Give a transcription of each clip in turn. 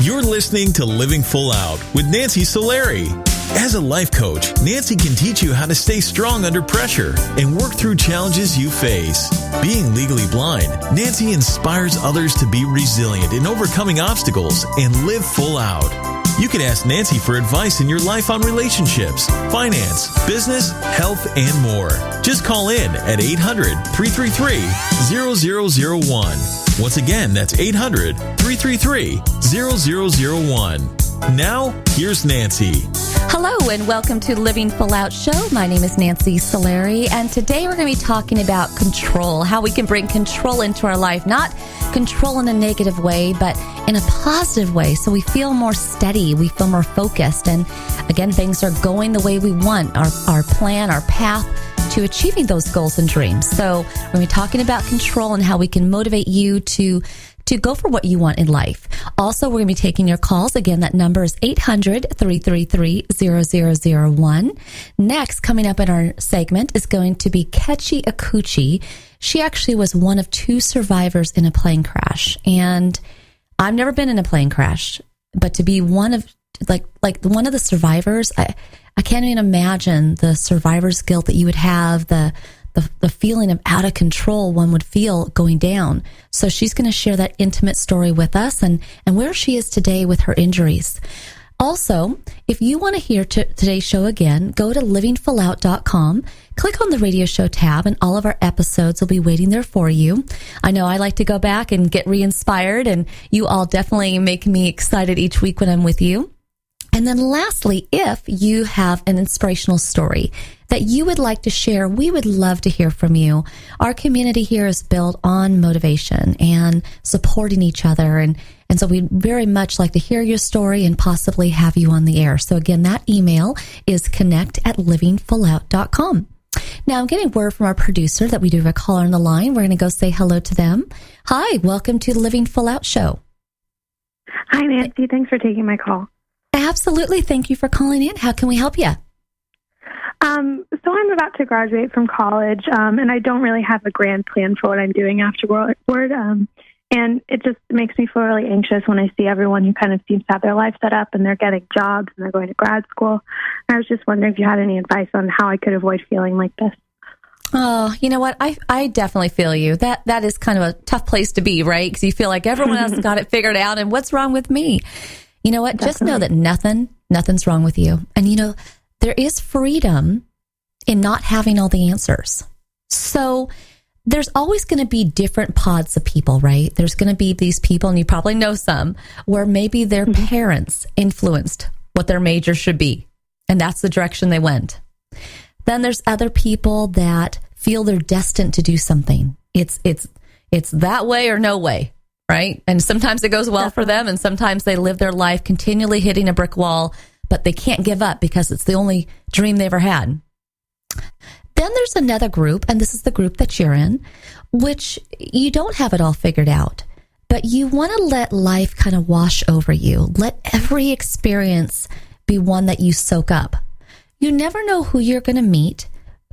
You're listening to Living Full Out with Nancy Solari. As a life coach, Nancy can teach you how to stay strong under pressure and work through challenges you face. Being legally blind, Nancy inspires others to be resilient in overcoming obstacles and live full out. You can ask Nancy for advice in your life on relationships, finance, business, health, and more. Just call in at 800-333-0001. Once again, that's 800-333-0001. Now, here's Nancy. Hello and welcome to Living Full Out Show. My name is Nancy Solari, and today we're going to be talking about control, how we can bring control into our life, not control in a negative way, but in a positive way, so we feel more steady, we feel more focused, and again, things are going the way we want, our plan, our path to achieving those goals and dreams. So we're going to be talking about control and how we can motivate you to go for what you want in life. Also, we're going to be taking your calls. Again, that number is 800-333-0001. Next, coming up in our segment is going to be Kechi Akuchi. She actually was one of two survivors in a plane crash. And I've never been in a plane crash, but to be one of one of the survivors, I can't even imagine the survivor's guilt that you would have, the feeling of out of control one would feel going down. So she's going to share that intimate story with us and where she is today with her injuries. Also, if you want to hear today's show again, go to livingfullout.com, click on the radio show tab, and all of our episodes will be waiting there for you. I know I like to go back and get re-inspired, and you all definitely make me excited each week when I'm with you. And then lastly, if you have an inspirational story that you would like to share, we would love to hear from you. Our community here is built on motivation and supporting each other. And so we'd very much like to hear your story and possibly have you on the air. So again, that email is connect@livingfullout.com. Now, I'm getting word from our producer that we do have a caller on the line. We're going to go say hello to them. Hi, welcome to the Living Full Out Show. Hi, Nancy. Thanks for taking my call. Absolutely. Thank you for calling in. How can we help you? So I'm about to graduate from college, and I don't really have a grand plan for what I'm doing afterward. And it just makes me feel really anxious when I see everyone who kind of seems to have their life set up and they're getting jobs and they're going to grad school. And I was just wondering if you had any advice on how I could avoid feeling like this. Oh, you know what? I definitely feel you. That is kind of a tough place to be, right? Because you feel like everyone else got it figured out, and what's wrong with me? You know what? Definitely. Just know that nothing's wrong with you. And you know, there is freedom in not having all the answers. So there's always going to be different pods of people, right? There's going to be these people, and you probably know some, where maybe their parents influenced what their major should be, and that's the direction they went. Then there's other people that feel they're destined to do something. It's that way or no way. Right? And sometimes it goes well for them, and sometimes they live their life continually hitting a brick wall, but they can't give up because it's the only dream they ever had. Then there's another group, and this is the group that you're in, which you don't have it all figured out, but you want to let life kind of wash over you. Let every experience be one that you soak up. You never know who you're going to meet,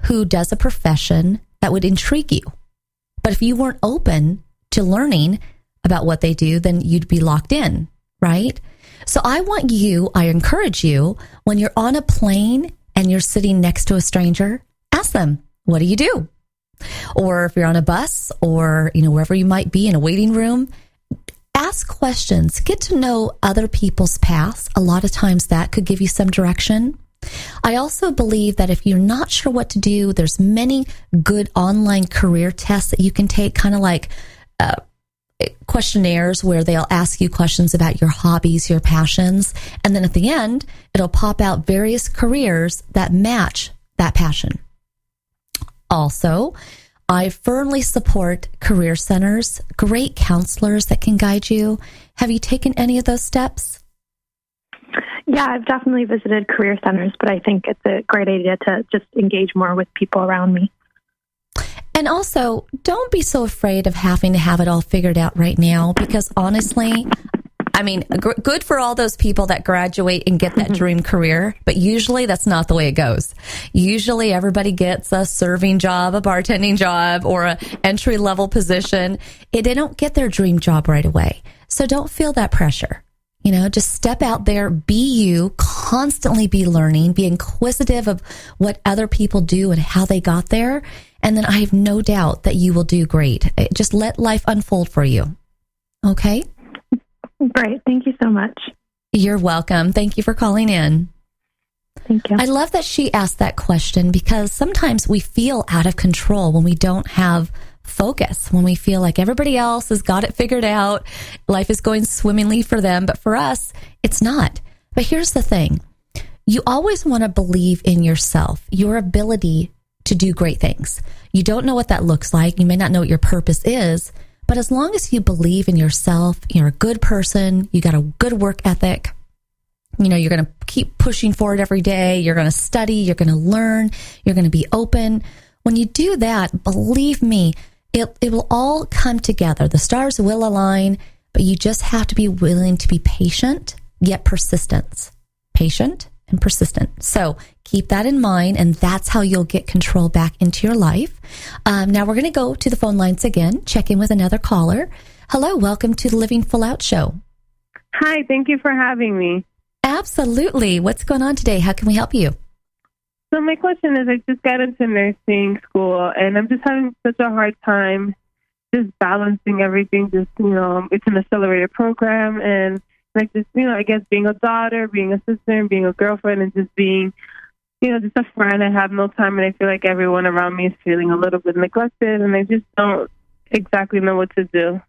who does a profession that would intrigue you. But if you weren't open to learning about what they do, then you'd be locked in, right? So I encourage you, when you're on a plane and you're sitting next to a stranger, ask them, what do you do? Or if you're on a bus or, wherever you might be in a waiting room, ask questions, get to know other people's paths. A lot of times that could give you some direction. I also believe that if you're not sure what to do, there's many good online career tests that you can take, kind of like, questionnaires where they'll ask you questions about your hobbies, your passions, and then at the end, it'll pop out various careers that match that passion. Also, I firmly support career centers, great counselors that can guide you. Have you taken any of those steps? Yeah, I've definitely visited career centers, but I think it's a great idea to just engage more with people around me. And also, don't be so afraid of having to have it all figured out right now, because honestly, I mean, good for all those people that graduate and get that dream career, but usually that's not the way it goes. Usually everybody gets a serving job, a bartending job, or an entry-level position. They don't get their dream job right away. So don't feel that pressure. Just step out there, be you, constantly be learning, be inquisitive of what other people do and how they got there. And then I have no doubt that you will do great. Just let life unfold for you. Okay? Great. Thank you so much. You're welcome. Thank you for calling in. Thank you. I love that she asked that question because sometimes we feel out of control when we don't have focus, when we feel like everybody else has got it figured out, life is going swimmingly for them, but for us, it's not. But here's the thing. You always want to believe in yourself, your ability to do great things. You don't know what that looks like. You may not know what your purpose is, but as long as you believe in yourself, you're a good person, you got a good work ethic, you're going to keep pushing forward every day, you're going to study, you're going to learn, you're going to be open. When you do that, believe me, it will all come together. The stars will align, but you just have to be willing to be patient, yet persistent. Patient and persistent. So keep that in mind, and that's how you'll get control back into your life. Now we're going to go to the phone lines again, check in with another caller. Hello, welcome to the Living Full Out Show. Hi, thank you for having me. Absolutely. What's going on today? How can we help you? So my question is, I just got into nursing school, and I'm just having such a hard time just balancing everything. Just, it's an accelerated program, and like just, I guess being a daughter, being a sister, being a girlfriend, and just being, just a friend. I have no time, and I feel like everyone around me is feeling a little bit neglected, and I just don't exactly know what to do.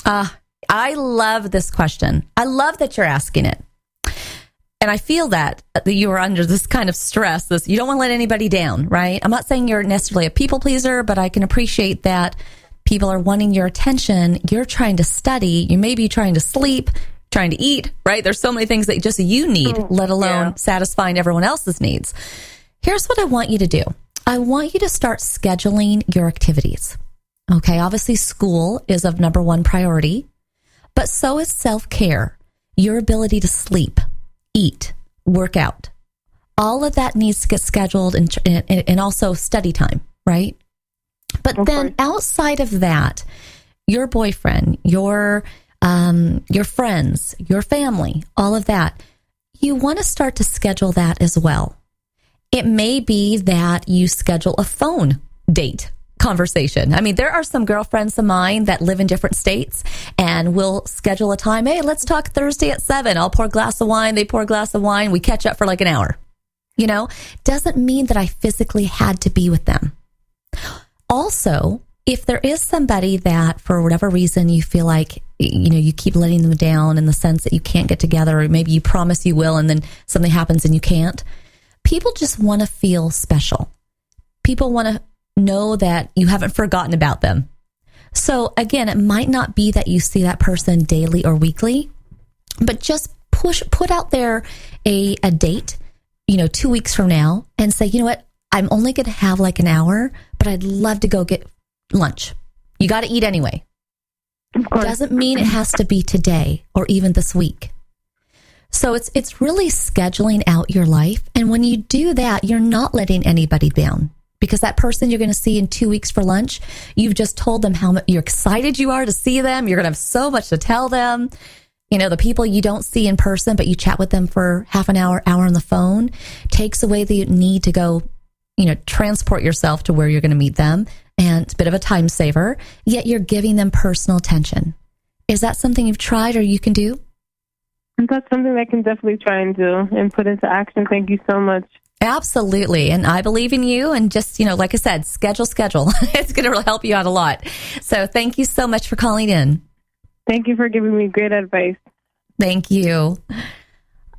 I love this question. I love that you're asking it. And I feel that you are under this kind of stress. You don't want to let anybody down, right? I'm not saying you're necessarily a people pleaser, but I can appreciate that people are wanting your attention. You're trying to study. You may be trying to sleep, trying to eat, right? There's so many things that just you need, let alone satisfying everyone else's needs. Here's what I want you to do. I want you to start scheduling your activities. Okay, obviously school is of number one priority, but so is self-care, your ability to sleep, eat, work out. All of that needs to get scheduled and also study time, right? But then outside of that, your boyfriend, your friends, your family, all of that, you want to start to schedule that as well. It may be that you schedule a phone date conversation. I mean, there are some girlfriends of mine that live in different states and we'll schedule a time. Hey, let's talk Thursday at 7. I'll pour a glass of wine. They pour a glass of wine. We catch up for like an hour. Doesn't mean that I physically had to be with them. Also, if there is somebody that for whatever reason you feel like, you keep letting them down in the sense that you can't get together, or maybe you promise you will and then something happens and you can't. People just want to feel special. People want to know that you haven't forgotten about them. So again, it might not be that you see that person daily or weekly, but just put out there a date, 2 weeks from now and say, you know what, I'm only going to have like an hour, but I'd love to go get lunch. You got to eat anyway. Doesn't mean it has to be today or even this week. So it's really scheduling out your life. And when you do that, you're not letting anybody down. Because that person you're going to see in 2 weeks for lunch, you've just told them how much you're excited you are to see them. You're going to have so much to tell them. The people you don't see in person, but you chat with them for half an hour on the phone, takes away the need to go, transport yourself to where you're going to meet them. And it's a bit of a time saver, yet you're giving them personal attention. Is that something you've tried or you can do? That's something I can definitely try and do and put into action. Thank you so much. Absolutely. And I believe in you. And just, like I said, schedule. It's going to really help you out a lot. So thank you so much for calling in. Thank you for giving me great advice. Thank you.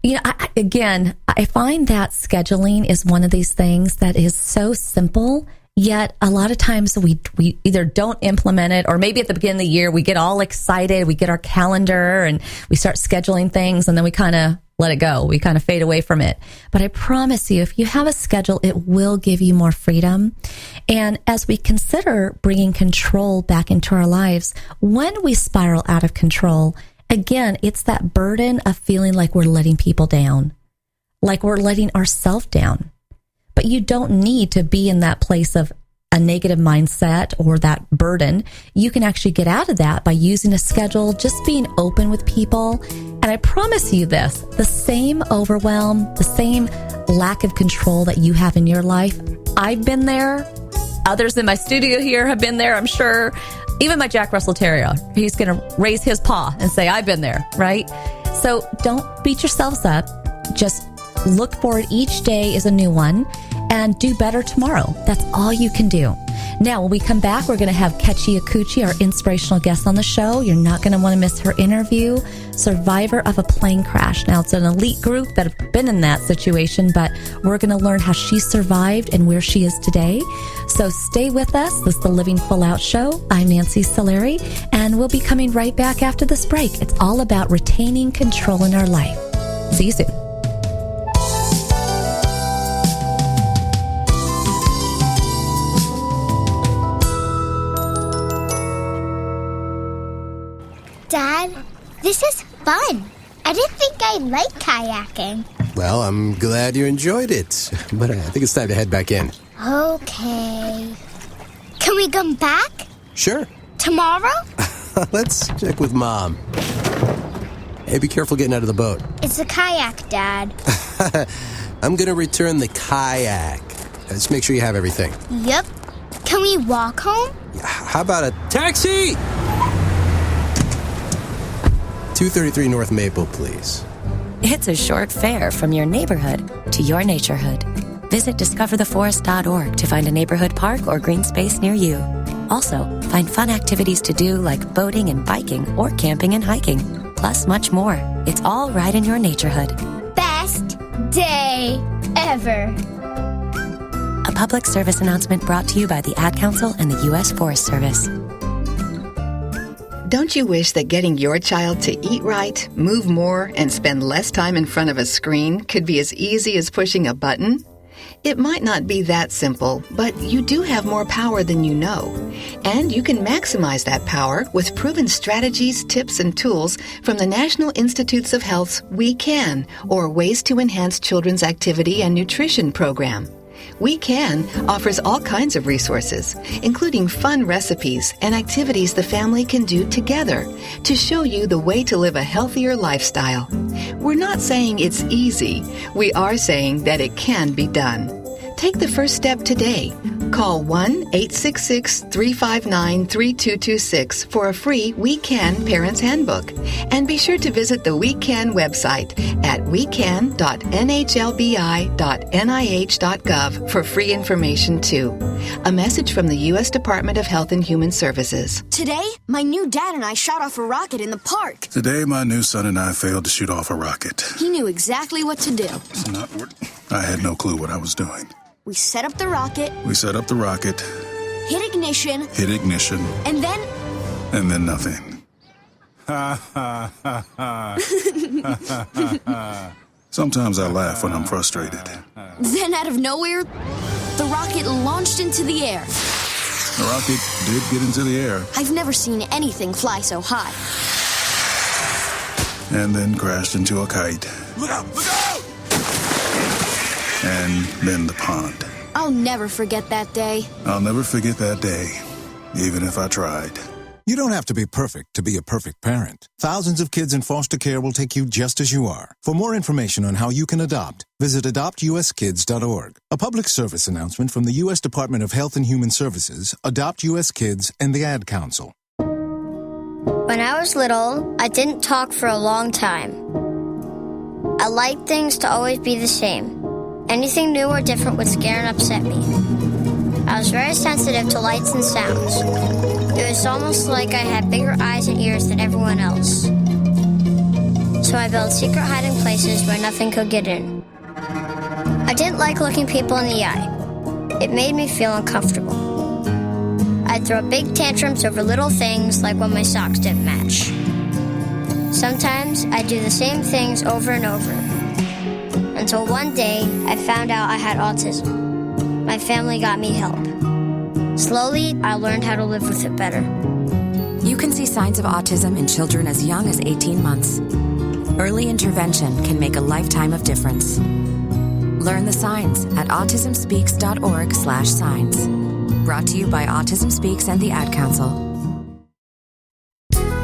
I find that scheduling is one of these things that is so simple, yet a lot of times we either don't implement it, or maybe at the beginning of the year, we get all excited, we get our calendar and we start scheduling things and then we kind of let it go. We kind of fade away from it. But I promise you, if you have a schedule, it will give you more freedom. And as we consider bringing control back into our lives, when we spiral out of control, again, it's that burden of feeling like we're letting people down, like we're letting ourselves down. But you don't need to be in that place of a negative mindset or that burden, you can actually get out of that by using a schedule, just being open with people. And I promise you this, the same overwhelm, the same lack of control that you have in your life, I've been there. Others in my studio here have been there, I'm sure. Even my Jack Russell Terrier, he's going to raise his paw and say, I've been there, right? So don't beat yourselves up. Just look forward. Each day is a new one, and do better tomorrow. That's all you can do. Now, when we come back, we're going to have Kechi Akuchi, our inspirational guest on the show. You're not going to want to miss her interview. Survivor of a plane crash. Now, it's an elite group that have been in that situation, but we're going to learn how she survived and where she is today. So stay with us. This is the Living Full Out Show. I'm Nancy Solari, and we'll be coming right back after this break. It's all about retaining control in our life. See you soon. Dad, this is fun. I didn't think I'd like kayaking. Well, I'm glad you enjoyed it, but I think it's time to head back in. Okay. Can we come back? Sure. Tomorrow? Let's check with Mom. Hey, be careful getting out of the boat. It's a kayak, Dad. I'm going to return the kayak. Just make sure you have everything. Yep. Can we walk home? How about a taxi? 233 North Maple, please. It's a short fare from your neighborhood to your naturehood. Visit discovertheforest.org to find a neighborhood park or green space near you. Also, find fun activities to do like boating and biking or camping and hiking, plus much more. It's all right in your naturehood. Best day ever. A public service announcement brought to you by the Ad Council and the U.S. Forest Service. Don't you wish that getting your child to eat right, move more, and spend less time in front of a screen could be as easy as pushing a button? It might not be that simple, but you do have more power than you know. And you can maximize that power with proven strategies, tips, and tools from the National Institutes of Health's We Can, or Ways to Enhance Children's Activity and Nutrition program. We Can offers all kinds of resources, including fun recipes and activities the family can do together to show you the way to live a healthier lifestyle. We're not saying it's easy. We are saying that it can be done. Take the first step today. Call 1-866-359-3226 for a free We Can Parents Handbook. And be sure to visit the We Can website at wecan.nhlbi.nih.gov for free information too. A message from the U.S. Department of Health and Human Services. Today, my new dad and I shot off a rocket in the park. Today, my new son and I failed to shoot off a rocket. He knew exactly what to do. I had no clue what I was doing. We set up the rocket. Hit ignition. And then nothing. Sometimes I laugh when I'm frustrated. Then out of nowhere, the rocket launched into the air. The rocket did get into the air. I've never seen anything fly so high. And then crashed into a kite. Look out! Look out! And then the pond. I'll never forget that day. I'll never forget that day, even if I tried. You don't have to be perfect to be a perfect parent. Thousands of kids in foster care will take you just as you are. For more information on how you can adopt, visit adoptuskids.org. A public service announcement from the U.S. Department of Health and Human Services, Adopt U.S. Kids, and the Ad Council. When I was little, I didn't talk for a long time. I liked things to always be the same. Anything new or different would scare and upset me. I was very sensitive to lights and sounds. It was almost like I had bigger eyes and ears than everyone else. So I built secret hiding places where nothing could get in. I didn't like looking people in the eye. It made me feel uncomfortable. I'd throw big tantrums over little things like when my socks didn't match. Sometimes I'd do the same things over and over. Until one day, I found out I had autism. My family got me help. Slowly, I learned how to live with it better. You can see signs of autism in children as young as 18 months. Early intervention can make a lifetime of difference. Learn the signs at autismspeaks.org/signs. Brought to you by Autism Speaks and the Ad Council.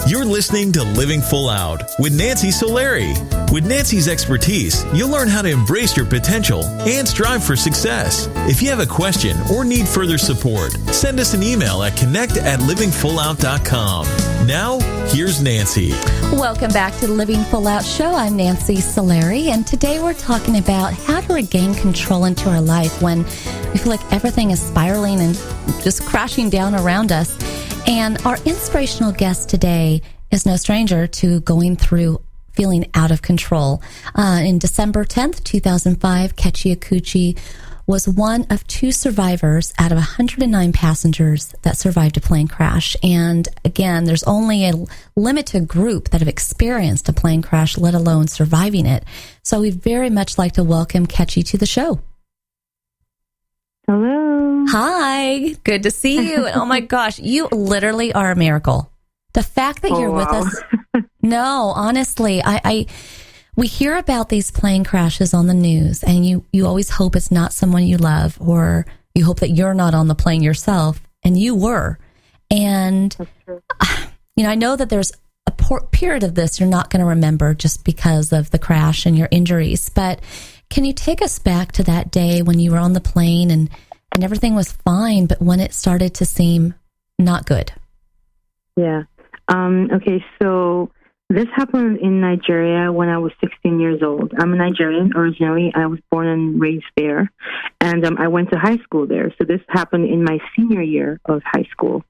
You're listening to Living Full Out with Nancy Solari. With Nancy's expertise, you'll learn how to embrace your potential and strive for success. If you have a question or need further support, send us an email at connect@livingfullout.com. Now, here's Nancy. Welcome back to the Living Full Out Show. I'm Nancy Solari, and today we're talking about how to regain control into our life when we feel like everything is spiraling and just crashing down around us. And our inspirational guest today is no stranger to going through feeling out of control. In December 10th, 2005, Kechi Akuchi was one of 2 survivors out of 109 passengers that survived a plane crash. And again, there's only a limited group that have experienced a plane crash, let alone surviving it. So we'd very much like to welcome Kechi to the show. Hello. Hi. Good to see you. Oh my gosh, you literally are a miracle. The fact that you're with us. No, honestly, we hear about these plane crashes on the news, and you always hope it's not someone you love, or you hope that you're not on the plane yourself, and you were. And, I know that there's a period of this you're not going to remember just because of the crash and your injuries, but can you take us back to that day when you were on the plane and everything was fine, but when it started to seem not good? Yeah. Okay, so this happened in Nigeria when I was 16 years old. I'm a Nigerian originally. I was born and raised there, and I went to high school there. So this happened in my senior year of high school.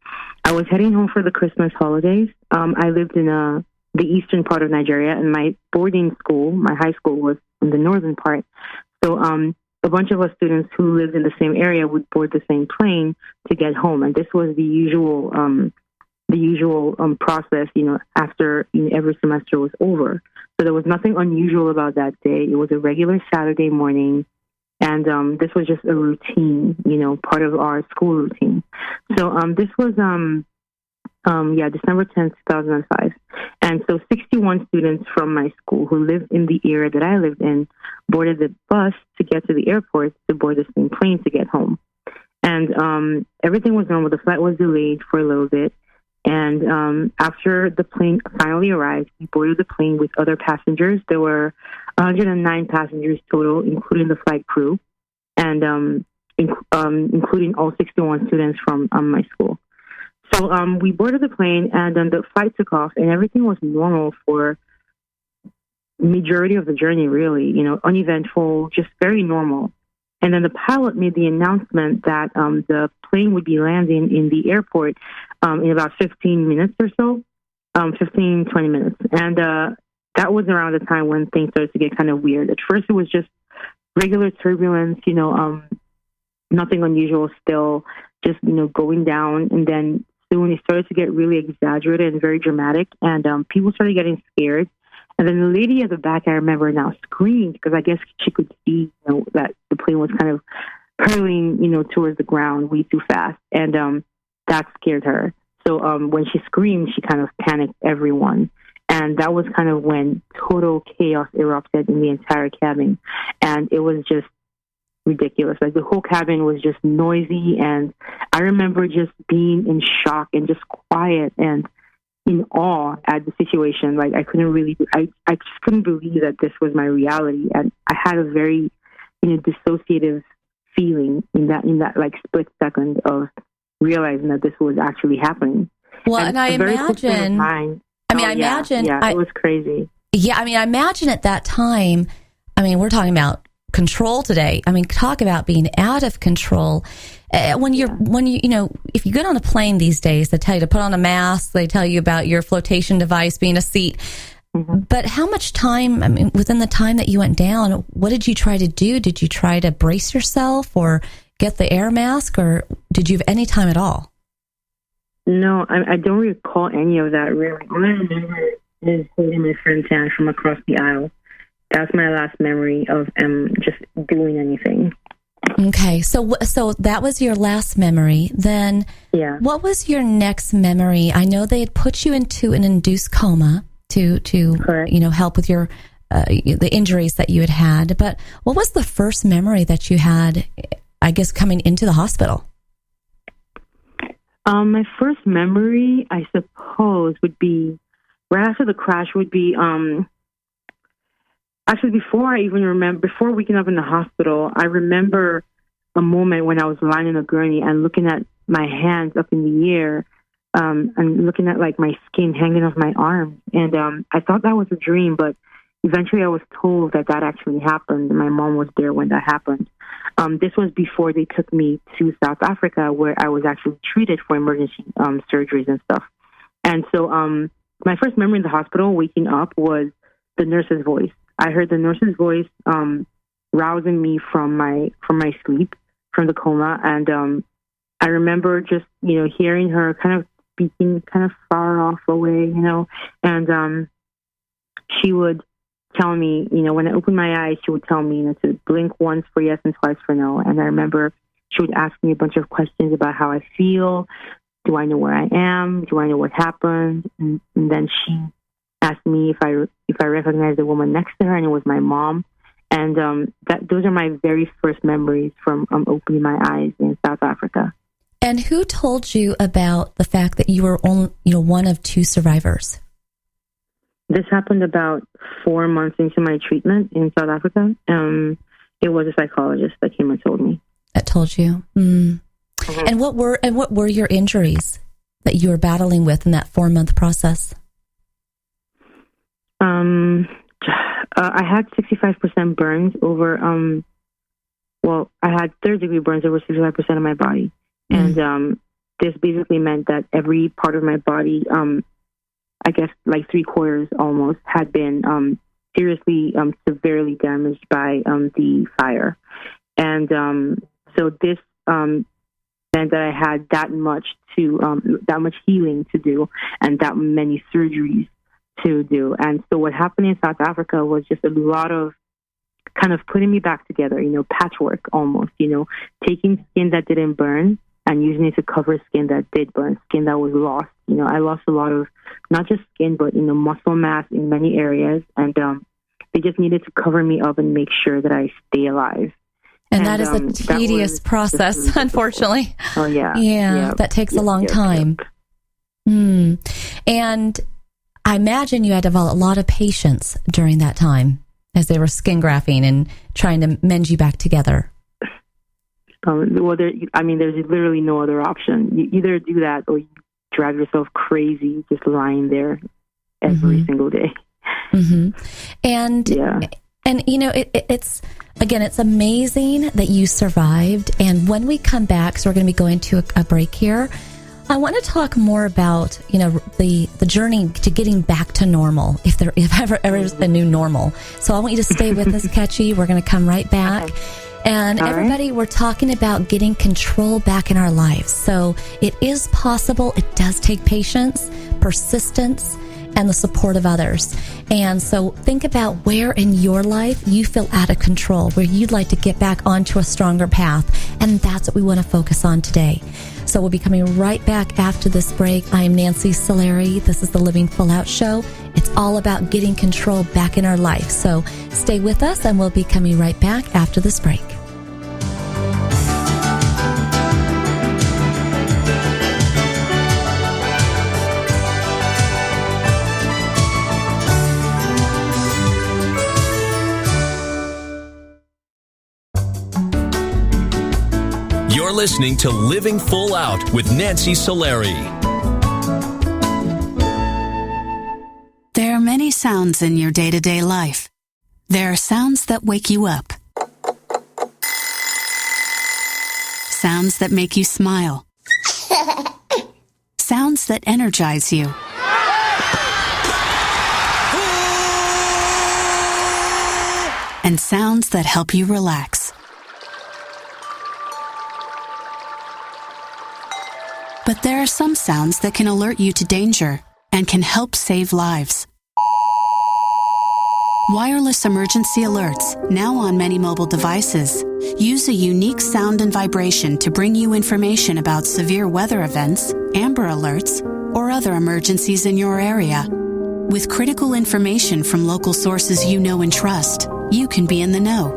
I was heading home for the Christmas holidays. I lived in the eastern part of Nigeria, and my boarding school, my high school, was in the northern part. So a bunch of us students who lived in the same area would board the same plane to get home, and this was the usual process, after every semester was over. So there was nothing unusual about that day. It was a regular Saturday morning, and this was just a routine, part of our school routine. So this was December 10th, 2005. And so 61 students from my school who lived in the area that I lived in boarded the bus to get to the airport to board the same plane to get home. And everything was normal. The flight was delayed for a little bit. And after the plane finally arrived, we boarded the plane with other passengers. There were 109 passengers total, including the flight crew, and including all 61 students from my school. So we boarded the plane, and then the flight took off, and everything was normal for majority of the journey, really, uneventful, just very normal. And then the pilot made the announcement that the plane would be landing in the airport in about 15 minutes or so, 15, 20 minutes. And that was around the time when things started to get kind of weird. At first, it was just regular turbulence, nothing unusual still, just, going down. And then soon it started to get really exaggerated and very dramatic, and people started getting scared. And then the lady at the back, I remember now, screamed because I guess she could see, that the plane was kind of hurtling, towards the ground way too fast. And that scared her. So when she screamed, she kind of panicked everyone. And that was kind of when total chaos erupted in the entire cabin. And it was just ridiculous. Like, the whole cabin was just noisy. And I remember just being in shock and just quiet and in awe at the situation. Like, I just couldn't believe that this was my reality. And I had a very, dissociative feeling in that like split second of realizing that this was actually happening. Well, and I imagine, it was crazy. Yeah. I imagine at that time, we're talking about control today. Talk about being out of control. When you if you get on a plane these days, they tell you to put on a mask. They tell you about your flotation device being a seat. Mm-hmm. But how much time, within the time that you went down, what did you try to do? Did you try to brace yourself or get the air mask, or did you have any time at all? No, I don't recall any of that, really. All I remember is holding my friend's hand from across the aisle. That's my last memory of just doing anything. Okay, so that was your last memory. Then, yeah. What was your next memory? I know they had put you into an induced coma to Correct. Help with your the injuries that you had. But what was the first memory that you had, I guess, coming into the hospital? My first memory, I suppose, would be right after the crash. Would be actually before waking up in the hospital. I remember a moment when I was lying in a gurney and looking at my hands up in the air, and looking at like my skin hanging off my arms. And I thought that was a dream, but eventually I was told that actually happened. My mom was there when that happened. This was before they took me to South Africa, where I was actually treated for emergency surgeries and stuff. And so my first memory in the hospital waking up was the nurse's voice. I heard the nurse's voice rousing me from my sleep, from the coma. And I remember just, hearing her kind of speaking kind of far off away, and she would tell me, when I opened my eyes, she would tell me, to blink once for yes and twice for no. And I remember she would ask me a bunch of questions about how I feel. Do I know where I am? Do I know what happened? And then she asked me if I recognized the woman next to her, and it was my mom. And those are my very first memories from opening my eyes in South Africa. And who told you about the fact that you were one of two survivors? This happened about 4 months into my treatment in South Africa. It was a psychologist that came and told me. That told you. Mm-hmm. And what were your injuries that you were battling with in that 4-month process? I had 65% burns over. I had third-degree burns over 65% of my body, and this basically meant that every part of my body, I guess like 3/4 almost, had been seriously, severely damaged by the fire. And so this meant that I had that much healing to do and that many surgeries to do. And so what happened in South Africa was just a lot of kind of putting me back together, patchwork almost, taking skin that didn't burn and using it to cover skin that did burn, skin that was lost. I lost a lot of, not just skin, but, muscle mass in many areas. And they just needed to cover me up and make sure that I stay alive. And that is a tedious process, unfortunately. Oh, yeah. Yeah, that takes a long time. And I imagine you had to develop a lot of patience during that time as they were skin grafting and trying to mend you back together. There's literally no other option. You either do that or you drive yourself crazy just lying there every single day. Mm-hmm. And it's amazing that you survived. And when we come back, so we're going to be going to a break here, I want to talk more about, the journey to getting back to normal, if ever is a new normal. So I want you to stay with us, Ketchy. We're going to come right back. Okay. And all everybody, right. We're talking about getting control back in our lives. So it is possible. It does take patience, persistence, and the support of others. And so think about where in your life you feel out of control, where you'd like to get back onto a stronger path. And that's what we want to focus on today. So we'll be coming right back after this break. I am Nancy Solari. This is the Living Full Out Show. It's all about getting control back in our life. So stay with us, and we'll be coming right back after this break. You're listening to Living Full Out with Nancy Solari. There are many sounds in your day-to-day life. There are sounds that wake you up. Sounds that make you smile. Sounds that energize you. And sounds that help you relax. But there are some sounds that can alert you to danger and can help save lives. Wireless emergency alerts, now on many mobile devices, use a unique sound and vibration to bring you information about severe weather events, Amber Alerts, or other emergencies in your area. With critical information from local sources you know and trust, you can be in the know,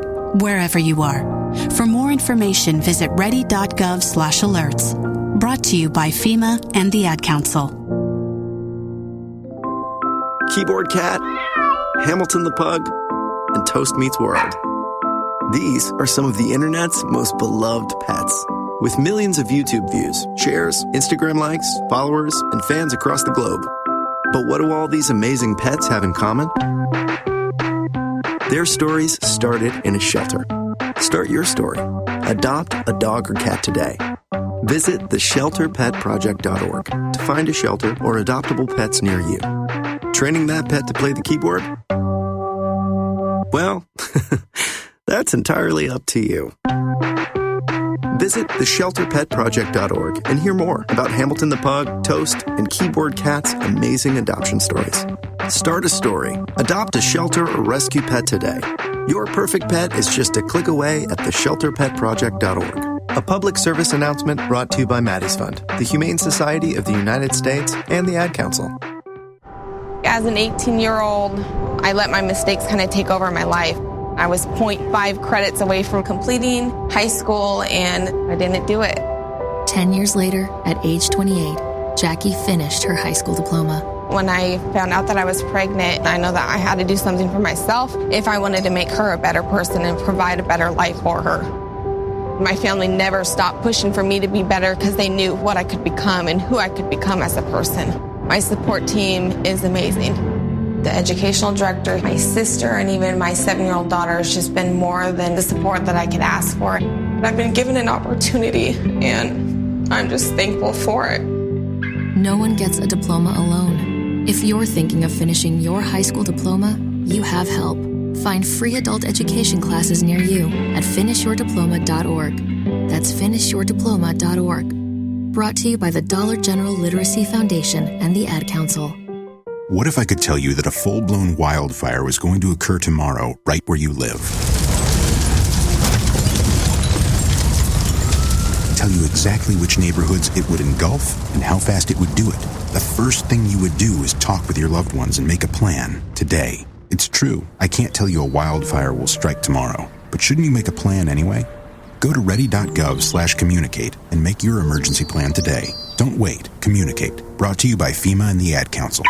wherever you are. For more information, visit ready.gov/alerts. Brought to you by FEMA and the Ad Council. Keyboard Cat, Hamilton the Pug, and Toast Meets World. These are some of the internet's most beloved pets. With millions of YouTube views, shares, Instagram likes, followers, and fans across the globe. But what do all these amazing pets have in common? Their stories started in a shelter. Start your story. Adopt a dog or cat today. Visit theshelterpetproject.org to find a shelter or adoptable pets near you. Training that pet to play the keyboard? Well, that's entirely up to you. Visit theshelterpetproject.org and hear more about Hamilton the Pug, Toast, and Keyboard Cat's amazing adoption stories. Start a story. Adopt a shelter or rescue pet today. Your perfect pet is just a click away at theshelterpetproject.org. A public service announcement brought to you by Maddie's Fund, the Humane Society of the United States, and the Ad Council. As an 18-year-old, I let my mistakes kind of take over my life. I was 0.5 credits away from completing high school, and I didn't do it. 10 years later, at age 28, Jackie finished her high school diploma. When I found out that I was pregnant, I know that I had to do something for myself if I wanted to make her a better person and provide a better life for her. My family never stopped pushing for me to be better because they knew what I could become and who I could become as a person. My support team is amazing. The educational director, my sister, and even my 7-year-old daughter has just been more than the support that I could ask for. I've been given an opportunity, and I'm just thankful for it. No one gets a diploma alone. If you're thinking of finishing your high school diploma, you have help. Find free adult education classes near you at finishyourdiploma.org. That's finishyourdiploma.org. Brought to you by the Dollar General Literacy Foundation and the Ad Council. What if I could tell you that a full-blown wildfire was going to occur tomorrow right where you live? Tell you exactly which neighborhoods it would engulf and how fast it would do it. The first thing you would do is talk with your loved ones and make a plan today. It's true, I can't tell you a wildfire will strike tomorrow, but shouldn't you make a plan anyway? Go to ready.gov/communicate and make your emergency plan today. Don't wait, communicate. Brought to you by FEMA and the Ad Council.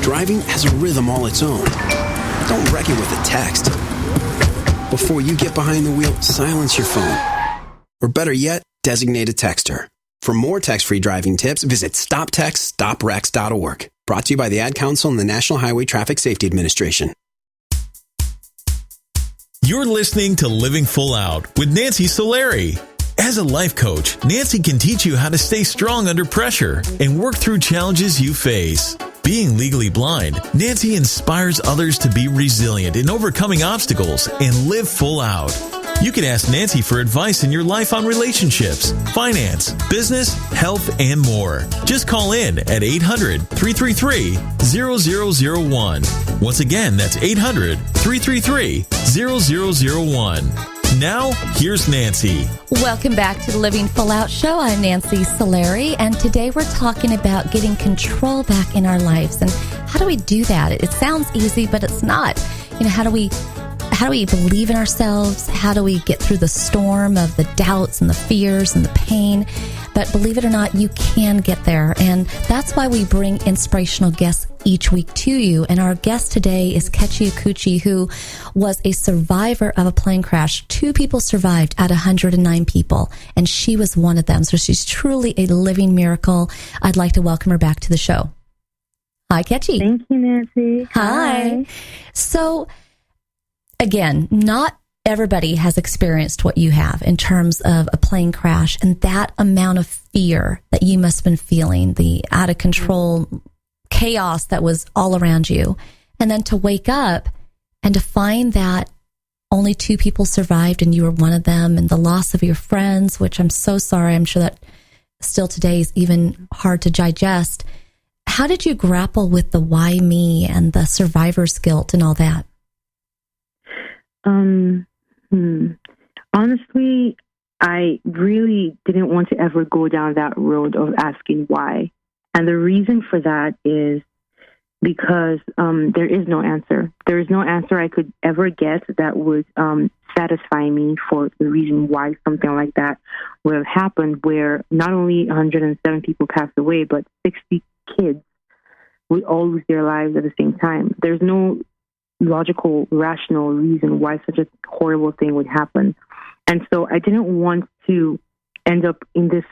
Driving has a rhythm all its own. Don't wreck it with a text. Before you get behind the wheel, silence your phone. Or better yet, designate a texter. For more text-free driving tips, visit stoptextstoprex.org. Brought to you by the Ad Council and the National Highway Traffic Safety Administration. You're listening to Living Full Out with Nancy Solari. As a life coach, Nancy can teach you how to stay strong under pressure and work through challenges you face. Being legally blind, Nancy inspires others to be resilient in overcoming obstacles and live full out. You can ask Nancy for advice in your life on relationships, finance, business, health, and more. Just call in at 800-333-0001. Once again, that's 800-333-0001. Now, here's Nancy. Welcome back to the Living Full Out Show. I'm Nancy Solari, and today we're talking about getting control back in our lives. And how do we do that? It sounds easy, but it's not. You know, how do we believe in ourselves? How do we get through the storm of the doubts and the fears and the pain? But believe it or not, you can get there. And that's why we bring inspirational guests each week to you. And our guest today is Kechi Akuchi, who was a survivor of a plane crash. 2 people survived out of 109 people, and she was one of them. So she's truly a living miracle. I'd like to welcome her back to the show. Hi, Kechi. Thank you, Nancy. Hi. So, again, not everybody has experienced what you have in terms of a plane crash and that amount of fear that you must have been feeling, the out of control chaos that was all around you. And then to wake up and to find that only 2 people survived and you were one of them, and the loss of your friends, which I'm so sorry. I'm sure that still today is even hard to digest. How did you grapple with the why me and the survivor's guilt and all that? Honestly, I really didn't want to ever go down that road of asking why. And the reason for that is because there is no answer. There is no answer I could ever get that would satisfy me for the reason why something like that would have happened, where not only 107 people passed away, but 60 kids would all lose their lives at the same time. There's no logical, rational reason why such a horrible thing would happen. And so I didn't want to end up in this,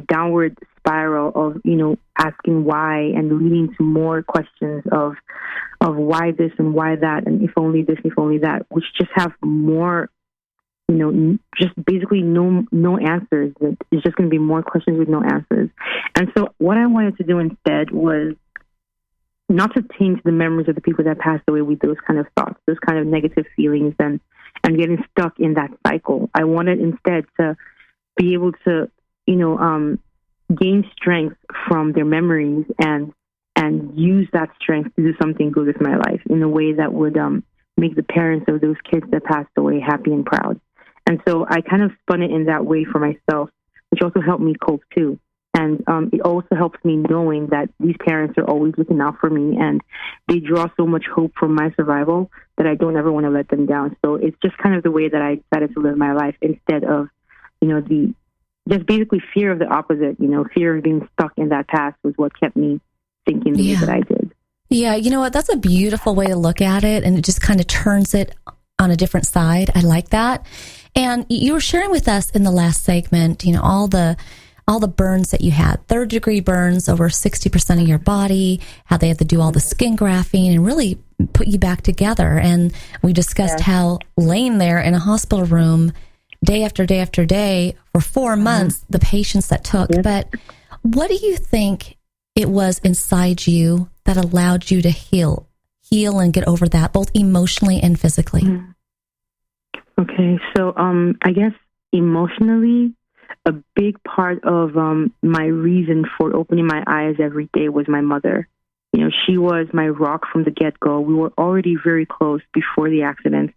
downward spiral of, asking why and leading to more questions of why this and why that and if only this, if only that, which just have more, just basically no answers. It's just going to be more questions with no answers. And so what I wanted to do instead was not to taint the memories of the people that passed away with those kind of thoughts, those kind of negative feelings and getting stuck in that cycle. I wanted instead to be able to, gain strength from their memories and use that strength to do something good with my life in a way that would make the parents of those kids that passed away happy and proud. And so I kind of spun it in that way for myself, which also helped me cope too. And it also helps me knowing that these parents are always looking out for me and they draw so much hope from my survival that I don't ever want to let them down. So it's just kind of the way that I decided to live my life instead of, just basically fear of the opposite, fear of being stuck in that past was what kept me thinking the way that I did. Yeah, you know what? That's a beautiful way to look at it, and it just kind of turns it on a different side. I like that. And you were sharing with us in the last segment, all the burns that you had, 3rd-degree burns over 60% of your body, how they had to do all the skin grafting and really put you back together. And we discussed how laying there in a hospital room day after day after day for 4 months, the patience that took. But what do you think it was inside you that allowed you to heal and get over that, both emotionally and physically? Okay, so I guess emotionally, a big part of my reason for opening my eyes every day was my mother. She was my rock from the get-go. We were already very close before the accident.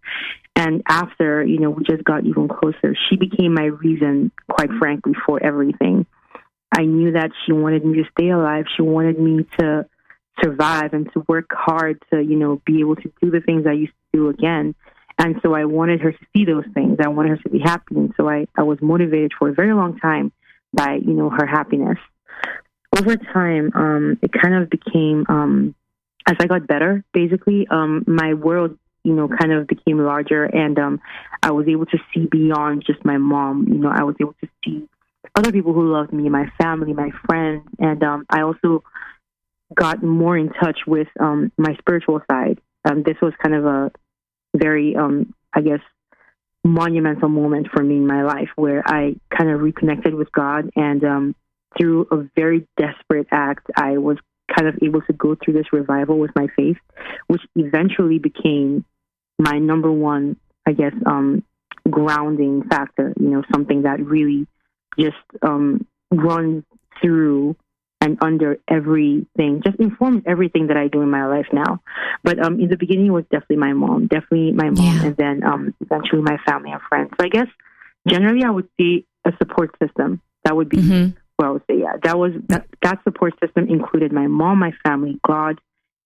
And after, we just got even closer. She became my reason, quite frankly, for everything. I knew that she wanted me to stay alive. She wanted me to survive and to work hard to, be able to do the things I used to do again. And so I wanted her to see those things. I wanted her to be happy. And so I was motivated for a very long time by, her happiness. Over time, it kind of became, as I got better, basically, my world, kind of became larger and I was able to see beyond just my mom. I was able to see other people who loved me, my family, my friends. And I also got more in touch with my spiritual side. This was kind of a very, monumental moment for me in my life where I kind of reconnected with God. And through a very desperate act, I was kind of able to go through this revival with my faith, which eventually became my number one, grounding factor, something that really just runs through and under everything, just informs everything that I do in my life now. But in the beginning, it was definitely my mom, and then eventually my family and friends. So I guess generally I would say a support system. That would be what I would say. Yeah, that support system included my mom, my family, God,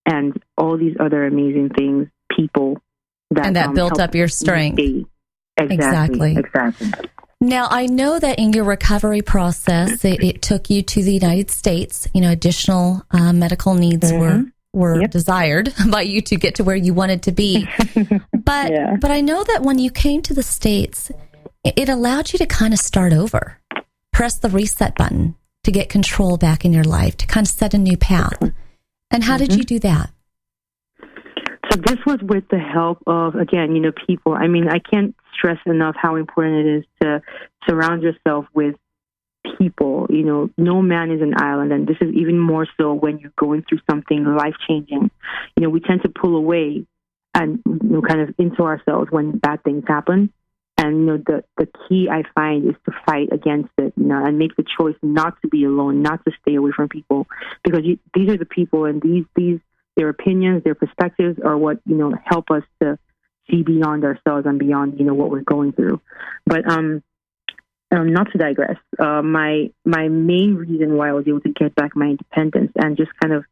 and all these other amazing things, people. That built up your strength. Exactly. Now, I know that in your recovery process, it took you to the United States. Additional medical needs were desired by you to get to where you wanted to be. But I know that when you came to the States, it allowed you to kind of start over, press the reset button to get control back in your life, to kind of set a new path. And how did you do that? So this was with the help of, again, people. I mean, I can't stress enough how important it is to surround yourself with people. No man is an island, and this is even more so when you're going through something life-changing. We tend to pull away and kind of into ourselves when bad things happen. And the key I find is to fight against it, and make the choice not to be alone, not to stay away from people, because these are the people, and these their opinions, their perspectives are what help us to see beyond ourselves and beyond, what we're going through. But not to digress, my main reason why I was able to get back my independence and just kind of,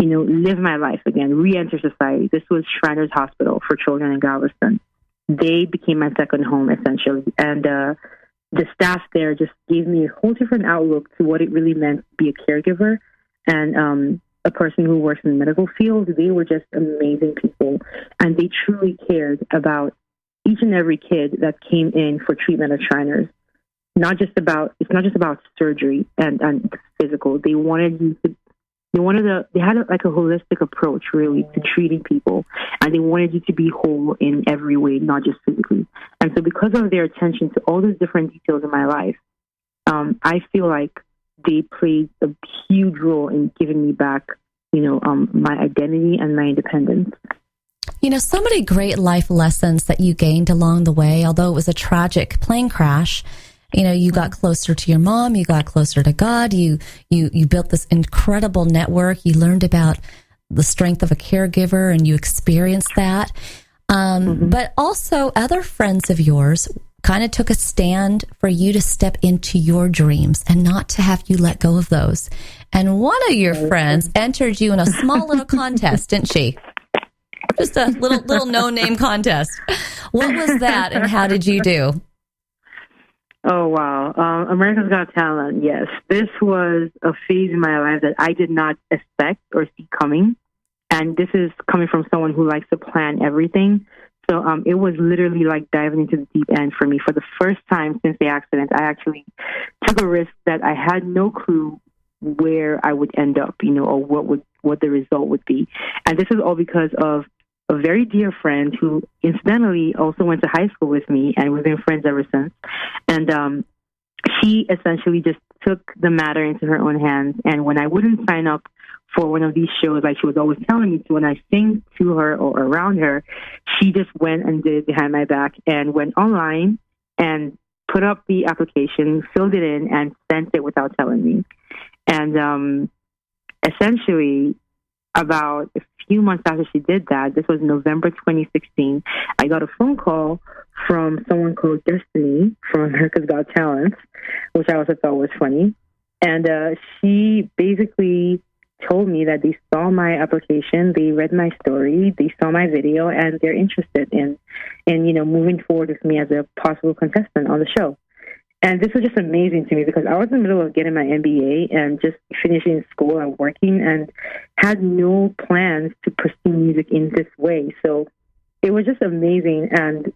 live my life again, re-enter society. This was Shriners Hospital for Children in Galveston. They became my second home, essentially. And the staff there just gave me a whole different outlook to what it really meant to be a caregiver and a person who works in the medical field. They were just amazing people. And they truly cared about each and every kid that came in for treatment at Shriners. It's not just about surgery and the physical. They had a holistic approach really to treating people, and they wanted you to be whole in every way, not just physically. And so because of their attention to all those different details in my life, I feel like they played a huge role in giving me back, my identity and my independence. So many great life lessons that you gained along the way, although it was a tragic plane crash. You got closer to your mom, you got closer to God, you built this incredible network, you learned about the strength of a caregiver and you experienced that. But also other friends of yours kind of took a stand for you to step into your dreams and not to have you let go of those. And one of your friends entered you in a small little contest, didn't she? Just a little no-name contest. What was that and how did you do? Oh, wow. America's Got Talent, yes. This was a phase in my life that I did not expect or see coming. And this is coming from someone who likes to plan everything. So it was literally like diving into the deep end for me. For the first time since the accident, I actually took a risk that I had no clue where I would end up, or what the result would be. And this is all because of a very dear friend who incidentally also went to high school with me, and we've been friends ever since. And she essentially just took the matter into her own hands. And when I wouldn't sign up for one of these shows, like she was always telling me to, when I sing to her or around her, she just went and did it behind my back and went online and put up the application, filled it in, and sent it without telling me. And essentially, about a few months after she did that, this was November 2016, I got a phone call from someone called Destiny from America's Got Talent, which I also thought was funny. And she basically told me that they saw my application, they read my story, they saw my video, and they're interested in moving forward with me as a possible contestant on the show. And this was just amazing to me because I was in the middle of getting my MBA and just finishing school and working and had no plans to pursue music in this way. So it was just amazing and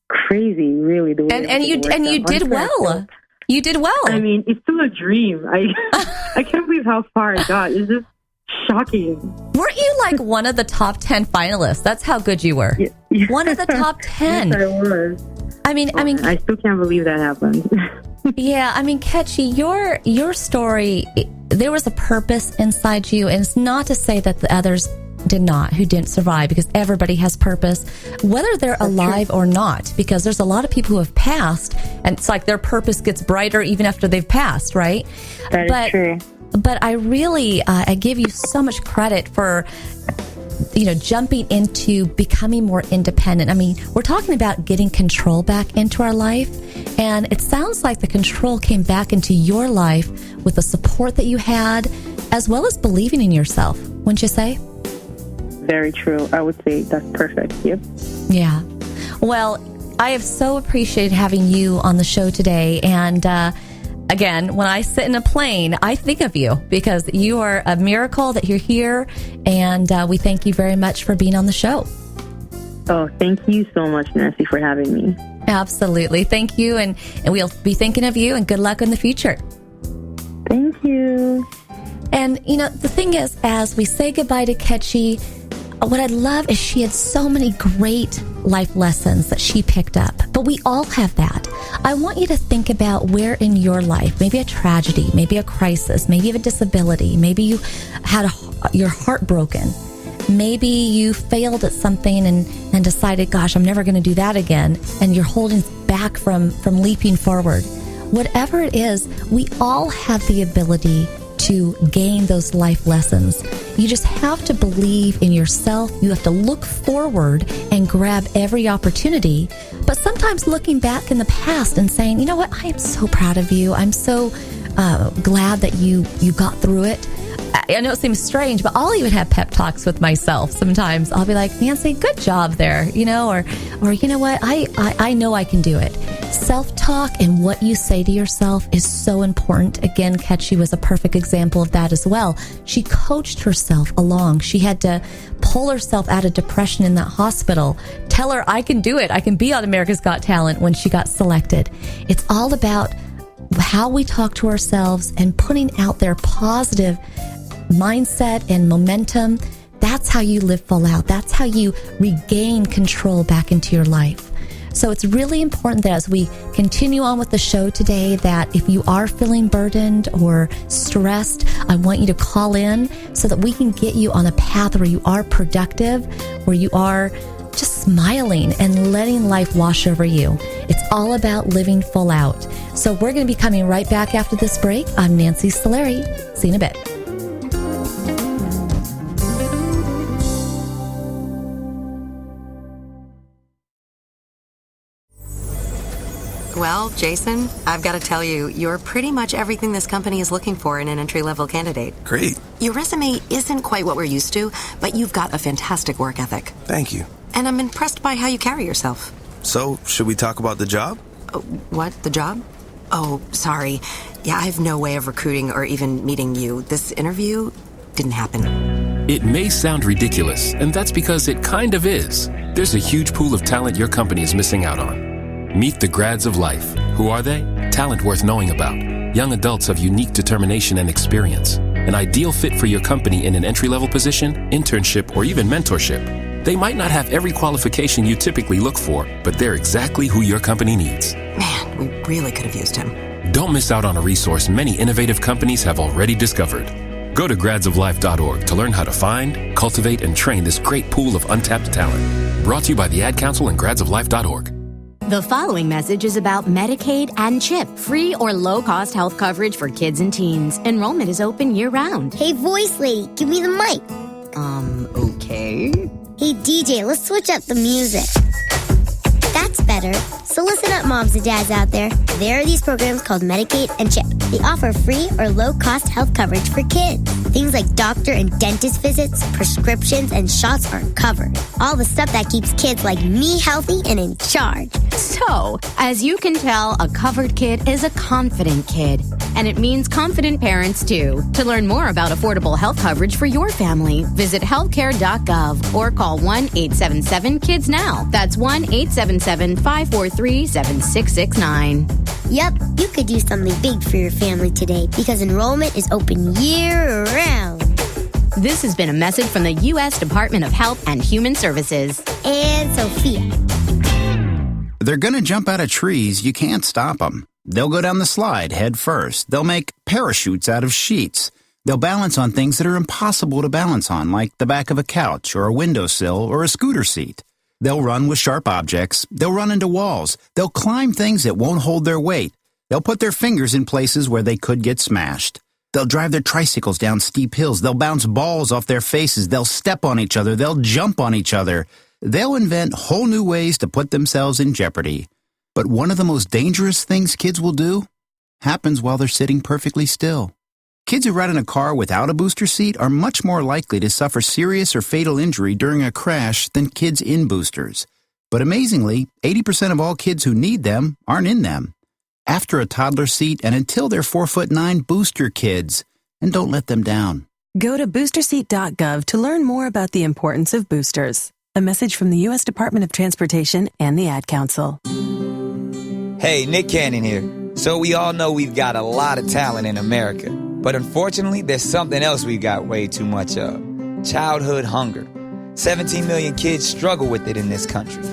crazy, really. The way and you did well. You did well. I mean, it's still a dream. I can't believe how far I got. It's just shocking. Weren't you like one of the top 10 finalists? That's how good you were. Yeah. One of the top 10. Yes, I was. I mean, I still can't believe that happened. Yeah, I mean, Ketchy, your story, there was a purpose inside you, and it's not to say that the others who didn't survive, because everybody has purpose, whether they're alive or not, because there's a lot of people who have passed, and it's like their purpose gets brighter even after they've passed, right? That is true. But I really, I give you so much credit for jumping into becoming more independent. I mean, we're talking about getting control back into our life, and it sounds like the control came back into your life with the support that you had, as well as believing in yourself, wouldn't you say? Very true. I would say that's perfect. Yep. Yeah. Well, I have so appreciated having you on the show today, and again, when I sit in a plane, I think of you because you are a miracle that you're here, and we thank you very much for being on the show. Oh, thank you so much, Nancy, for having me. Absolutely. Thank you, and we'll be thinking of you, and good luck in the future. Thank you. And, the thing is, as we say goodbye to Ketchy, what I love is she had so many great life lessons that she picked up. But we all have that. I want you to think about where in your life, maybe a tragedy, maybe a crisis, maybe you have a disability, maybe you had your heart broken, maybe you failed at something and decided, gosh, I'm never going to do that again, and you're holding back from leaping forward. Whatever it is, we all have the ability to gain those life lessons. You just have to believe in yourself. You have to look forward and grab every opportunity. But sometimes looking back in the past and saying, you know what, I am so proud of you. I'm so glad that you got through it. I know it seems strange, but I'll even have pep talks with myself. Sometimes I'll be like, Nancy, good job there, or you know what, I know I can do it. Self-talk and what you say to yourself is so important. Again, Ketchy was a perfect example of that as well. She coached herself along. She had to pull herself out of depression in that hospital. Tell her, I can do it. I can be on America's Got Talent when she got selected. It's all about how we talk to ourselves and putting out their positive mindset and momentum. That's how you live full out. That's how you regain control back into your life. So it's really important that as we continue on with the show today, that if you are feeling burdened or stressed, I want you to call in so that we can get you on a path where you are productive, where you are just smiling and letting life wash over you. It's all about living full out. So we're going to be coming right back after this break. I'm Nancy Solari. See you in a bit. Well, Jason, I've got to tell you, you're pretty much everything this company is looking for in an entry-level candidate. Great. Your resume isn't quite what we're used to, but you've got a fantastic work ethic. Thank you. And I'm impressed by how you carry yourself. So, should we talk about the job? What? The job? Oh, sorry. Yeah, I have no way of recruiting or even meeting you. This interview didn't happen. It may sound ridiculous, and that's because it kind of is. There's a huge pool of talent your company is missing out on. Meet the grads of life. Who are they? Talent worth knowing about. Young adults of unique determination and experience. An ideal fit for your company in an entry-level position, internship, or even mentorship. They might not have every qualification you typically look for, but they're exactly who your company needs. Man, we really could have used him. Don't miss out on a resource many innovative companies have already discovered. Go to gradsoflife.org to learn how to find, cultivate, and train this great pool of untapped talent. Brought to you by the Ad Council and gradsoflife.org. The following message is about Medicaid and CHIP, free or low-cost health coverage for kids and teens. Enrollment is open year-round. Hey, voice lady, give me the mic. Okay. Hey, DJ, let's switch up the music. That's better. So listen up, moms and dads out there. There are these programs called Medicaid and CHIP. They offer free or low-cost health coverage for kids. Things like doctor and dentist visits, prescriptions, and shots are covered. All the stuff that keeps kids like me healthy and in charge. So, as you can tell, a covered kid is a confident kid. And it means confident parents, too. To learn more about affordable health coverage for your family, visit healthcare.gov or call 1-877-KIDS-NOW. That's 1-877-543-7669. Yep, you could do something big for your family today because enrollment is open year-round. This has been a message from the U.S. Department of Health and Human Services. And Sophia. They're going to jump out of trees. You can't stop them. They'll go down the slide head first. They'll make parachutes out of sheets. They'll balance on things that are impossible to balance on, like the back of a couch or a windowsill or a scooter seat. They'll run with sharp objects. They'll run into walls. They'll climb things that won't hold their weight. They'll put their fingers in places where they could get smashed. They'll drive their tricycles down steep hills. They'll bounce balls off their faces. They'll step on each other. They'll jump on each other. They'll invent whole new ways to put themselves in jeopardy. But one of the most dangerous things kids will do happens while they're sitting perfectly still. Kids who ride in a car without a booster seat are much more likely to suffer serious or fatal injury during a crash than kids in boosters. But amazingly, 80% of all kids who need them aren't in them. After a toddler seat and until they're 4'9", booster kids, and don't let them down. Go to boosterseat.gov to learn more about the importance of boosters. A message from the U.S. Department of Transportation and the Ad Council. Hey, Nick Cannon here. So we all know we've got a lot of talent in America. But unfortunately, there's something else we've got way too much of. Childhood hunger. 17 million kids struggle with it in this country.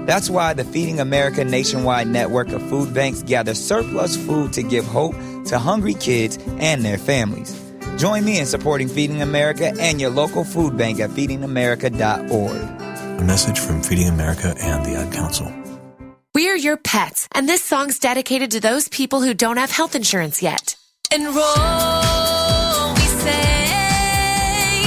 That's why the Feeding America nationwide network of food banks gather surplus food to give hope to hungry kids and their families. Join me in supporting Feeding America and your local food bank at feedingamerica.org. A message from Feeding America and the Ad Council. We're your pets, and this song's dedicated to those people who don't have health insurance yet. Enroll, we say.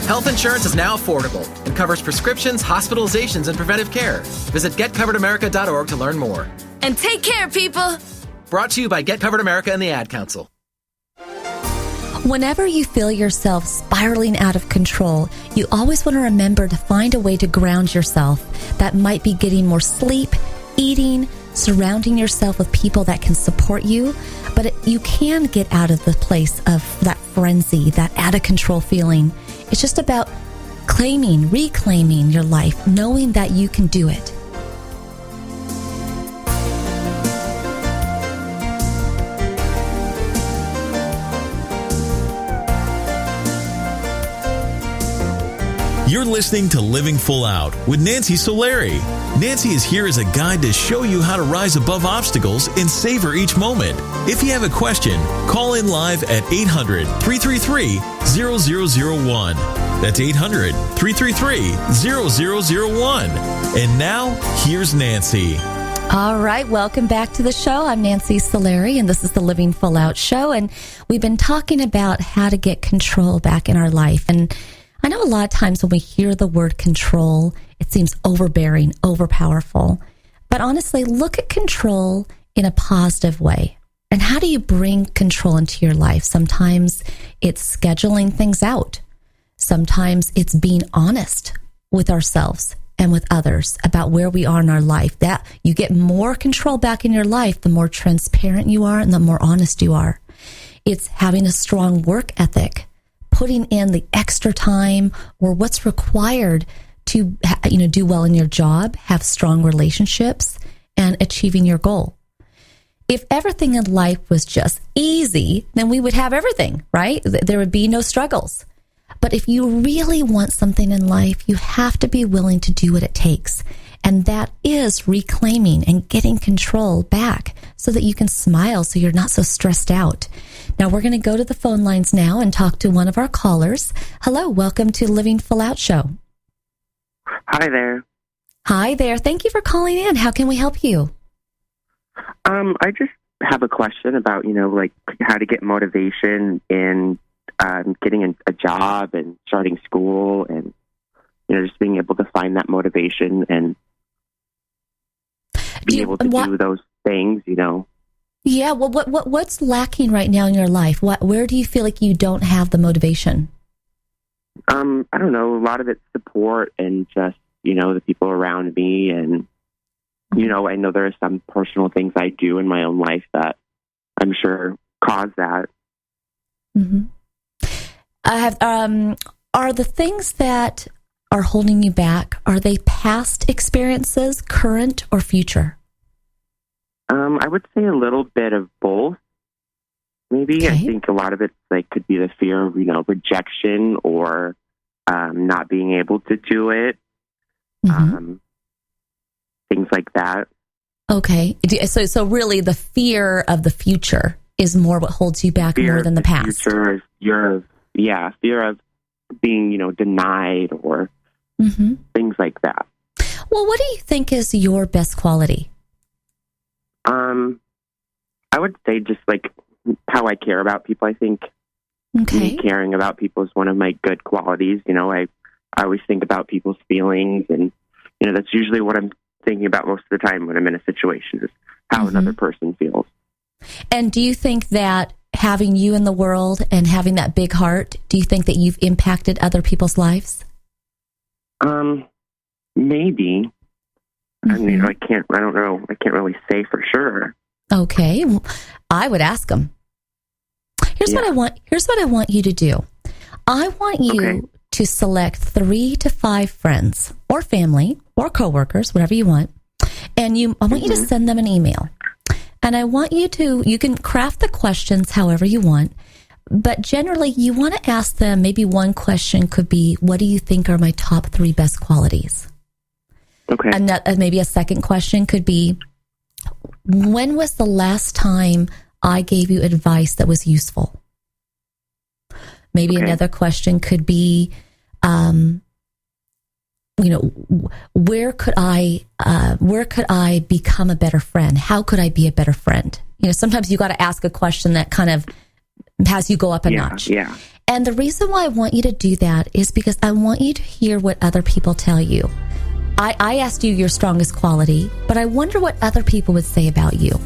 Health insurance is now affordable and covers prescriptions, hospitalizations, and preventive care. Visit getcoveredamerica.org to learn more. And take care, people. Brought to you by Get Covered America and the Ad Council. Whenever you feel yourself spiraling out of control, you always want to remember to find a way to ground yourself. That might be getting more sleep, eating, surrounding yourself with people that can support you. But you can get out of the place of that frenzy, that out of control feeling. It's just about reclaiming your life, knowing that you can do it. You're listening to Living Full Out with Nancy Solari. Nancy is here as a guide to show you how to rise above obstacles and savor each moment. If you have a question, call in live at 800-333-0001. That's 800-333-0001. And now, here's Nancy. All right, welcome back to the show. I'm Nancy Solari, and this is the Living Full Out show. And we've been talking about how to get control back in our life. And I know a lot of times when we hear the word control, it seems overbearing, overpowerful. But honestly, look at control in a positive way. And how do you bring control into your life? Sometimes it's scheduling things out. Sometimes it's being honest with ourselves and with others about where we are in our life. That you get more control back in your life, the more transparent you are and the more honest you are. It's having a strong work ethic, putting in the extra time or what's required to do well in your job, have strong relationships, and achieving your goal. If everything in life was just easy, then we would have everything, right? There would be no struggles. But if you really want something in life, you have to be willing to do what it takes. And that is reclaiming and getting control back so that you can smile so you're not so stressed out. Now, we're going to go to the phone lines now and talk to one of our callers. Hello, welcome to Living Full Out Show. Hi there. Hi there. Thank you for calling in. How can we help you? I just have a question about, how to get motivation in getting a job and starting school and, just being able to find that motivation and be able to do those things, Yeah, well, what's lacking right now in your life? Where do you feel like you don't have the motivation? I don't know. A lot of it's support and just, the people around me. And, I know there are some personal things I do in my own life that I'm sure cause that. Mm-hmm. Are the things that are holding you back, are they past experiences, current, or future? I would say a little bit of both. Maybe. Okay. I think a lot of it could be the fear of, rejection or not being able to do it. Mm-hmm. Things like that. Okay. So really the fear of the future is more what holds you back more than the past. Future is fear of being, denied or things like that. Well, what do you think is your best quality? I would say just how I care about people. I think me caring about people is one of my good qualities. I always think about people's feelings, and that's usually what I'm thinking about most of the time when I'm in a situation, is how another person feels. And do you think that having you in the world and having that big heart, do you think that you've impacted other people's lives? Maybe. I mean, I don't know. I can't really say for sure. Okay. Well, I would ask them. Here's what I want you to do. I want you to select 3 to 5 friends or family or coworkers, whatever you want. And I want you to send them an email. And I want you can craft the questions however you want. But generally, you want to ask them, maybe one question could be, what do you think are my top 3 best qualities? Okay. And maybe a second question could be, when was the last time I gave you advice that was useful? Maybe another question could be, where could I become a better friend? How could I be a better friend? Sometimes you got to ask a question that kind of has you go up a notch. Yeah. And the reason why I want you to do that is because I want you to hear what other people tell you. I asked you your strongest quality, but I wonder what other people would say about you.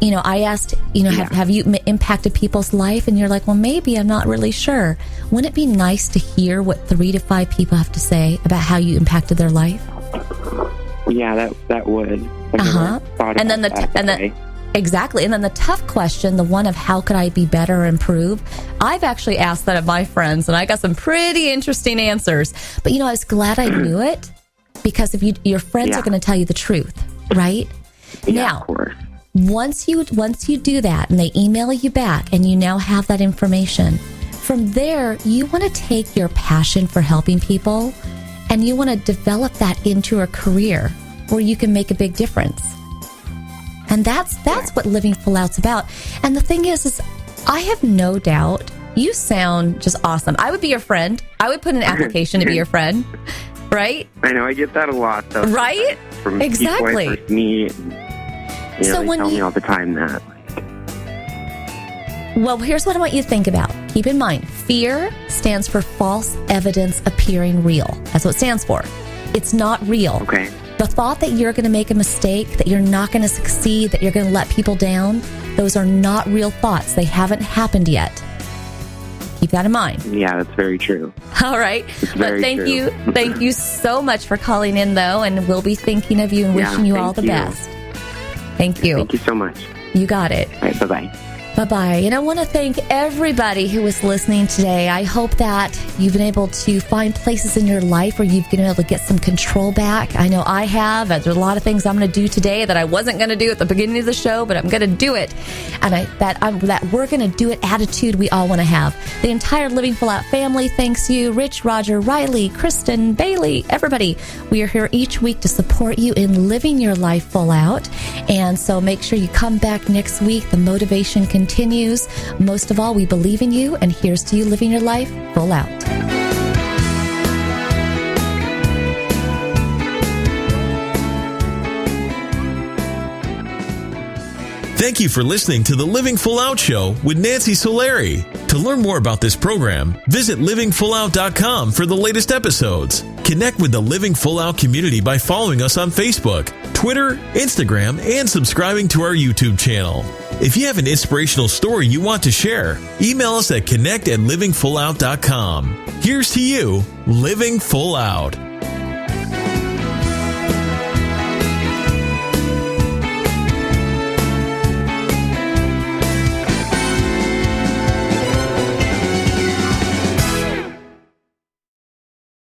You know, I asked, have you impacted people's life? And you're like, well, maybe, I'm not really sure. Wouldn't it be nice to hear what 3 to 5 people have to say about how you impacted their life? Yeah, that would. And then exactly. And then the tough question, the one of how could I be better or improve? I've actually asked that of my friends, and I got some pretty interesting answers. But I was glad I knew it, because if your friends are going to tell you the truth, right? Now, of course. Once you do that and they email you back and you now have that information, from there you want to take your passion for helping people and you want to develop that into a career where you can make a big difference. And that's what Living Full Out's about. And the thing is I have no doubt you sound just awesome. I would be your friend. I would put an application to be your friend. Right? I know, I get that a lot, though. Right? From exactly. people I first meet. So they tell me all the time that. Well, here's what I want you to think about. Keep in mind, fear stands for false evidence appearing real. That's what it stands for. It's not real. Okay. The thought that you're going to make a mistake, that you're not going to succeed, that you're going to let people down, those are not real thoughts. They haven't happened yet. Keep that in mind. Yeah, that's very true. All right. But thank you. Thank you so much for calling in, though, and we'll be thinking of you and wishing you all the best. Thank you. Thank you so much. You got it. All right, bye-bye. Bye-bye. And I want to thank everybody who was listening today. I hope that you've been able to find places in your life where you've been able to get some control back. I know I have. There's a lot of things I'm going to do today that I wasn't going to do at the beginning of the show, but I'm going to do it. And that we're going to do it attitude we all want to have. The entire Living Full Out family thanks you. Rich, Roger, Riley, Kristen, Bailey, everybody. We are here each week to support you in living your life full out. And so make sure you come back next week. The motivation continues. Most of all, we believe in you, and here's to you living your life full out. Thank you for listening to the Living Full Out Show with Nancy Solari. To learn more about this program, visit livingfullout.com for the latest episodes. Connect with the Living Full Out community by following us on Facebook, Twitter, Instagram, and subscribing to our YouTube channel. If you have an inspirational story you want to share, email us at connect@livingfullout.com. Here's to you, living full out.